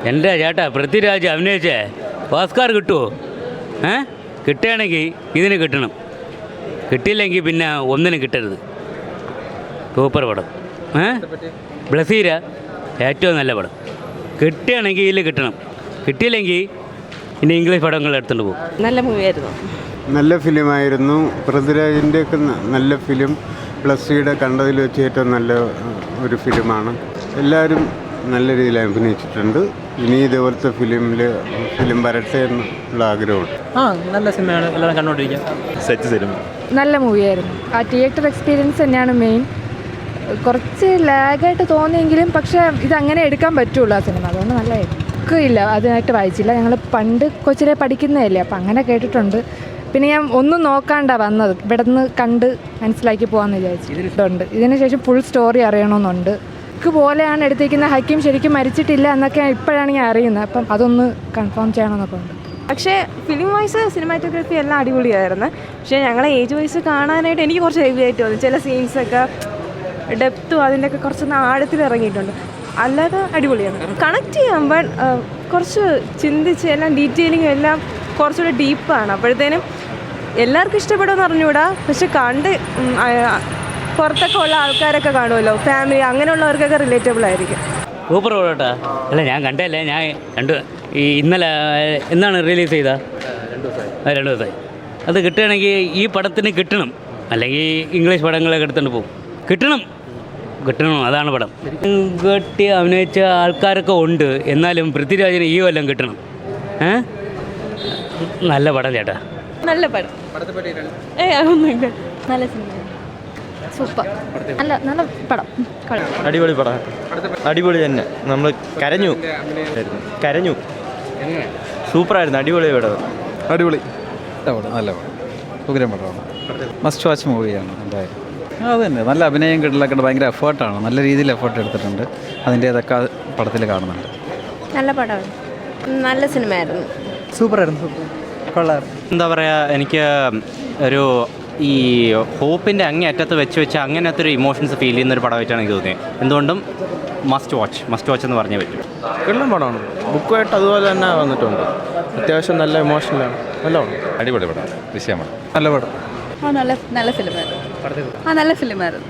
എൻ്റെ ചേട്ടാ പൃഥ്വിരാജ് അഭിനയിച്ചേ ഓസ്കാർ കിട്ടുമോ? കിട്ടുകയാണെങ്കിൽ ഇതിന് കിട്ടണം, കിട്ടിയില്ലെങ്കിൽ പിന്നെ ഒന്നിനും കിട്ടരുത്. സൂപ്പർ പടം. ബ്ലസീര ഏറ്റവും നല്ല പടം. കിട്ടുകയാണെങ്കിൽ ഇതിൽ കിട്ടണം, കിട്ടിയില്ലെങ്കിൽ ഇനി ഇംഗ്ലീഷ് പടങ്ങൾ എടുത്തുകൊണ്ട് പോകും. നല്ല മൂവിയായിരുന്നു, നല്ല ഫിലിമായിരുന്നു. പൃഥ്വിരാജിൻ്റെ ഒക്കെ നല്ല ഫിലിം, ബ്ലസ്സിയുടെ കണ്ടതിൽ വെച്ച് ഏറ്റവും നല്ല ഒരു ഫിലിമാണ്. എല്ലാവരും നല്ല രീതിയിൽ അഭിനയിച്ചിട്ടുണ്ട്. ഇനി ഇതേപോലത്തെ ഫിലിം വരട്ടെ എന്നുള്ള ആഗ്രഹമുണ്ട്. നല്ല സിനിമയാണ്, എല്ലാവരും കണ്ടുകൊണ്ടിരിക്കാം. സെറ്റ് സിനിമ നല്ല മൂവിയായിരുന്നു. ആ തിയേറ്റർ എക്സ്പീരിയൻസ് തന്നെയാണ് മെയിൻ. കുറച്ച് ലാഗായിട്ട് തോന്നിയെങ്കിലും പക്ഷേ ഇതങ്ങനെ എടുക്കാൻ പറ്റുള്ളൂ ആ സിനിമ, അതുകൊണ്ട് നല്ലതായിരുന്നു. ഇല്ല അതിനായിട്ട് വായിച്ചില്ല, ഞങ്ങൾ പണ്ട് കൊച്ചിലെ പഠിക്കുന്നതല്ലേ, അപ്പം അങ്ങനെ കേട്ടിട്ടുണ്ട്. പിന്നെ ഞാൻ ഒന്നും നോക്കാണ്ടാണ് വന്നത്, ഇവിടെ നിന്ന് കണ്ട് മനസ്സിലാക്കി പോകാമെന്ന് വിചാരിച്ചിട്ടുണ്ട്. ഇതിന് ശേഷം ഫുൾ സ്റ്റോറി അറിയണമെന്നുണ്ട്. പോലെയാണ് എടുത്തിരിക്കുന്നത്, ഹക്കീം ശരിക്കും മരിച്ചിട്ടില്ല എന്നൊക്കെ ഇപ്പോഴാണ് ഞാൻ അറിയുന്നത്. അപ്പം അതൊന്ന് കൺഫേം ചെയ്യണമെന്നൊക്കെ ഉണ്ട്. പക്ഷേ ഫിലിം വൈസ് സിനിമാറ്റോഗ്രാഫി എല്ലാം അടിപൊളിയായിരുന്നു. പക്ഷേ ഞങ്ങളെ ഏജ് വൈസ് കാണാനായിട്ട് എനിക്ക് കുറച്ച് ഹെവി ആയിട്ട് തോന്നി. ചില സീൻസൊക്കെ ഡെപ്തും അതിൻ്റെയൊക്കെ കുറച്ചൊന്ന് ആഴത്തിൽ ഇറങ്ങിയിട്ടുണ്ട്. അല്ലാതെ അടിപൊളിയാണ്. കണക്ട് ചെയ്യുമ്പോൾ കുറച്ച് ചിന്തിച്ച് എല്ലാം ഡീറ്റെയിലിങ്ങും എല്ലാം കുറച്ചുകൂടെ ഡീപ്പാണ്. അപ്പോഴത്തേനും എല്ലാവർക്കും ഇഷ്ടപ്പെടുമെന്ന് അറിഞ്ഞുകൂടാ, പക്ഷെ കണ്ട് പുറത്തൊക്കെ ഉള്ള ആൾക്കാരൊക്കെ കാണുമല്ലോ, ഫാമിലി അങ്ങനെയുള്ളവർക്കൊക്കെ റിലേറ്റബിൾ ആയിരിക്കും. സൂപ്പർ പടോട്ടാ. അല്ല ഞാൻ കണ്ടല്ലേ, ഞാൻ ഇന്നലെ എന്നാണ് റിലീസ് ചെയ്ത? 2 ദിവസമായി. അത് കിട്ടുകയാണെങ്കിൽ ഈ പടത്തിന് കിട്ടണം, അല്ലെങ്കിൽ ഇംഗ്ലീഷ് പടങ്ങളൊക്കെ എടുത്തുകൊണ്ട് പോകും. കിട്ടണം, അതാണ് പടം. കെട്ടി അഭിനയിച്ച ആൾക്കാരൊക്കെ ഉണ്ട്, എന്നാലും പൃഥ്വിരാജിന് ഈ കൊല്ലം കിട്ടണം. നല്ല പടം ചേട്ടാ, നല്ല പടം. ഒന്നുമില്ല, നല്ല സിനിമ, സൂപ്പർ, നല്ല പടം. അടിപൊളി പടം, അടിപൊളി തന്നെ. നമ്മൾ കരഞ്ഞു. സൂപ്പറായിരുന്നു, അടിപൊളി പടം. അടിപൊളി നല്ല പടം, ഉഗ്രം പടമാണ്. മസ്റ്റ് വാച്ച് മൂവിയാണ് എന്തായാലും. അത് തന്നെ, നല്ല അഭിനയം കിട്ടലൊക്കെ ഭയങ്കര എഫേർട്ടാണ്, നല്ല രീതിയിൽ എഫേർട്ട് എടുത്തിട്ടുണ്ട്. അതിൻ്റേതൊക്കെ പടത്തിൽ കാണുന്നുണ്ട്. നല്ല പടമാണ്, നല്ല സിനിമയായിരുന്നു. സൂപ്പറായിരുന്നു, കൊള്ളായിരുന്നു. എന്താ പറയുക, എനിക്ക് ഒരു ഈ ഹോപ്പിൻ്റെ അങ്ങേ അറ്റത്ത് വെച്ച് അങ്ങനത്തെ ഒരു ഇമോഷൻസ് ഫീൽ ചെയ്യുന്നൊരു പടമായിട്ടാണ് എനിക്ക് തോന്നിയത്. എന്തുകൊണ്ടും മസ്റ്റ് വാച്ച് എന്ന് പറഞ്ഞേ പറ്റും. കിടലം പടമാണ്, ബുക്കുമായിട്ട് അതുപോലെ തന്നെ വന്നിട്ടുണ്ട്. അത്യാവശ്യം നല്ല ഇമോഷണലാണ്, നല്ല പടം. അടിപൊളി പടം, വിഷയമാണ്. നല്ല പടം. നല്ല ഫിലിമായിരുന്നു. നല്ല ഫിലിമായിരുന്നു.